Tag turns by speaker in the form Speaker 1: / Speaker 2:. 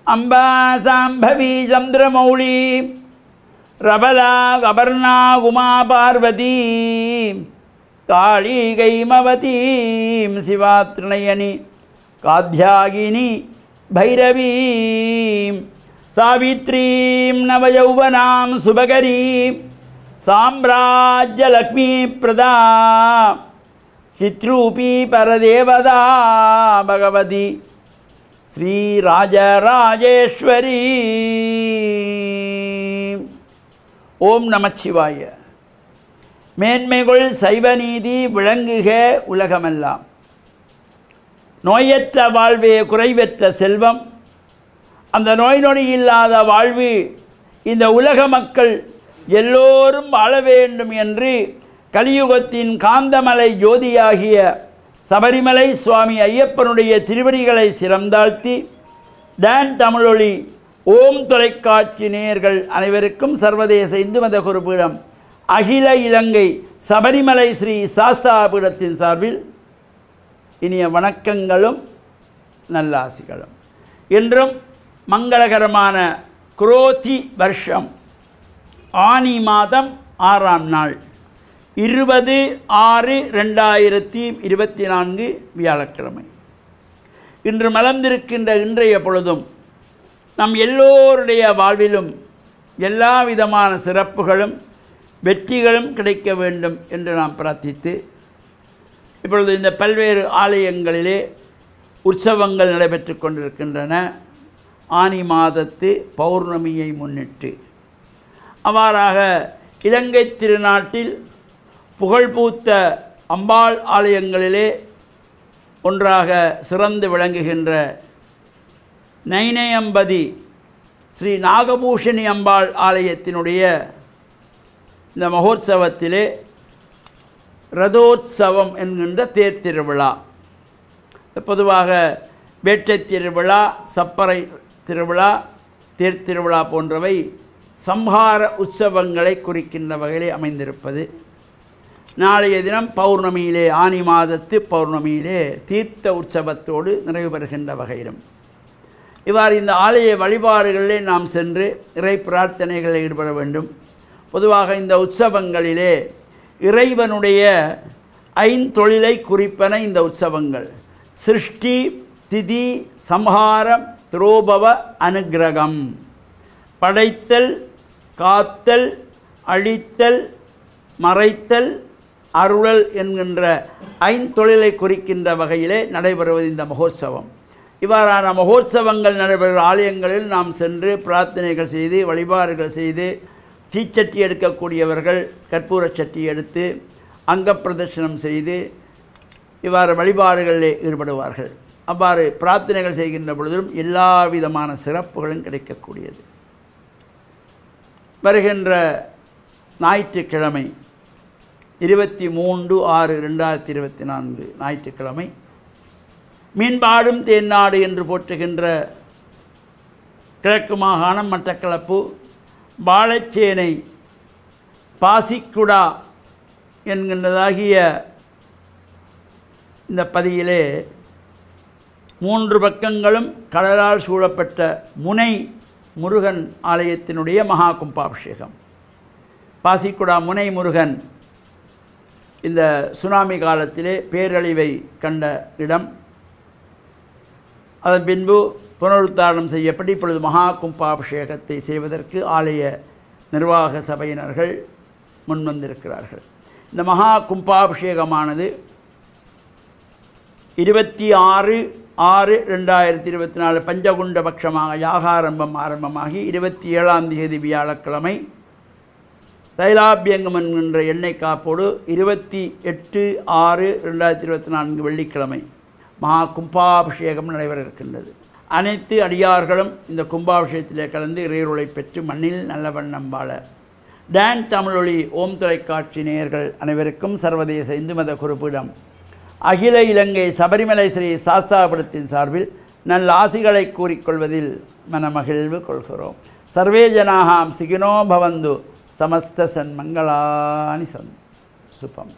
Speaker 1: अंबा सांभवी चंद्रमौली रबला अपर्णा उमा पार्वती काली गैमवती शिवा त्रिनयनी कात्यायिनी भैरवी सावित्री नवयौवनां सुभगरी साम्राज्यलक्ष्मी प्रदा चित्रूपी परदेवता भगवती श्री राजराजेश्वरी। ओम नमः शिवाय। மேன்மைகள் சைவ நீதி விளங்குக உலகமெல்லாம். நோயற்ற வாழ்வே குறைவற்ற செல்வம். அந்த நோய் நொடி இல்லாத வாழ்வு இந்த உலக மக்கள் எல்லோரும் வாழ வேண்டும் என்று கலியுகத்தின் காந்தமலை ஜோதியாகிய சபரிமலை சுவாமி ஐயப்பனுடைய திருவடிகளை சிரம்தாழ்த்தி டான் தமிழொலி ஓம் தொலைக்காட்சி நேயர்கள் அனைவருக்கும் சர்வதேச இந்து மத குருபீடம் அகில இலங்கை சபரிமலை ஸ்ரீ சாஸ்தா பீடத்தின் சார்பில் இனிய வணக்கங்களும் நல்லாசிகளும். இன்றும் மங்களகரமான குரோதி வருஷம் ஆனி மாதம் 6ஆம் நாள் 20/6/2024 வியாழக்கிழமை. இன்று மலர்ந்திருக்கின்ற இன்றைய பொழுதும் நம் எல்லோருடைய வாழ்விலும் எல்லா விதமான சிறப்புகளும் வெற்றிகளும் கிடைக்க வேண்டும் என்று நாம் பிரார்த்தித்து, இப்பொழுது இந்த பல்வேறு ஆலயங்களிலே உற்சவங்கள் நடைபெற்று கொண்டிருக்கின்றன. ஆனி மாதத்து பௌர்ணமியை முன்னிட்டு அவ்வாறாக இலங்கை திருநாட்டில் புகழ்பூத்த அம்பாள் ஆலயங்களிலே ஒன்றாக சிறந்து விளங்குகின்ற நைனயம்பதி ஸ்ரீ நாகபூஷணி அம்பாள் ஆலயத்தினுடைய இந்த மகோத்சவத்திலே ரதோத்சவம் என்கின்ற தேர் திருவிழா, பொதுவாக வேட்டை திருவிழா, சப்பரை திருவிழா, தேர் திருவிழா போன்றவை சம்ஹார உற்சவங்களை குறிக்கின்ற வகையிலே அமைந்திருப்பது. நாளைய தினம் பௌர்ணமியிலே, ஆனி மாதத்து பௌர்ணமியிலே தீர்த்த உற்சவத்தோடு நிறைவு பெறுகின்ற வகையிலும் இவ்வாறு இந்த ஆலய வழிபாடுகளிலே நாம் சென்று இறை பிரார்த்தனைகளில் ஈடுபட வேண்டும். பொதுவாக இந்த உற்சவங்களிலே இறைவனுடைய ஐந்தொழிலை குறிப்பன இந்த உற்சவங்கள். சிருஷ்டி, திதி, சம்ஹாரம், திரோபவ, அனுக்கிரகம். படைத்தல், காத்தல், அழித்தல், மறைத்தல், அருளல் என்கின்ற ஐந்தொழிலை குறிக்கின்ற வகையிலே நடைபெறுவது இந்த மகோத்சவம். இவ்வாறான மகோத்சவங்கள் நடைபெறுகிற ஆலயங்களில் நாம் சென்று பிரார்த்தனைகள் செய்து வழிபாடுகள் செய்து, தீச்சட்டி எடுக்கக்கூடியவர்கள் கற்பூர சட்டி எடுத்து அங்க பிரதர்சனம் செய்து இவ்வாறு வழிபாடுகளிலே ஈடுபடுவார்கள். அவ்வாறு பிரார்த்தனைகள் செய்கின்ற பொழுதும் எல்லா விதமான சிறப்புகளும் கிடைக்கக்கூடியது. வருகின்ற ஞாயிற்றுக்கிழமை 23/6/2024 ஞாயிற்றுக்கிழமை மீன்பாடும் தேன்னாடு என்று போற்றுகின்ற கிழக்கு மாகாணம் மட்டக்களப்பு வாழைச்சேனை பாசிக்குடா என்கின்றதாகிய இந்த பதியிலே 3 பக்கங்களும் கடலால் சூழப்பட்ட முனை முருகன் ஆலயத்தினுடைய மகா கும்பாபிஷேகம். பாசிக்குடா முனை முருகன் இந்த சுனாமி காலத்திலே பேரழிவை கண்ட இடம். அதன் பின்பு புனருத்தாரணம் செய்யப்பட்டு இப்பொழுது மகா கும்பாபிஷேகத்தை செய்வதற்கு ஆலய நிர்வாக சபையினர்கள் முன்வந்திருக்கிறார்கள். இந்த மகா கும்பாபிஷேகமானது 26/6/2024 பஞ்சகுண்ட பட்சமாக ஆரம்பமாகி 27ஆம் தேதி வியாழக்கிழமை தைலாபியங்கம் என்கின்ற எண்ணெய் காப்போடு 28/6/2024 வெள்ளிக்கிழமை மகா கும்பாபிஷேகம் நடைபெற இருக்கின்றது. அனைத்து அடியார்களும் இந்த கும்பாபிஷேகத்திலே கலந்து இறையருளை பெற்று மண்ணில் நல்ல வண்ணம் வாழ டான் தமிழொலி ஓம் தொலைக்காட்சி நேயர்கள் அனைவருக்கும் சர்வதேச இந்து மத குருபீடம் அகில இலங்கை சபரிமலை ஸ்ரீ சாஸ்தா பீடத்தின் சார்பில் நல்ல ஆசிகளை கூறிக்கொள்வதில் மனமகிழ்வு கொள்கிறோம். சர்வே ஜனாஹாம் சிகினோ பவந்து சமஸ்த சன்மங்களானி சன் சுபம்.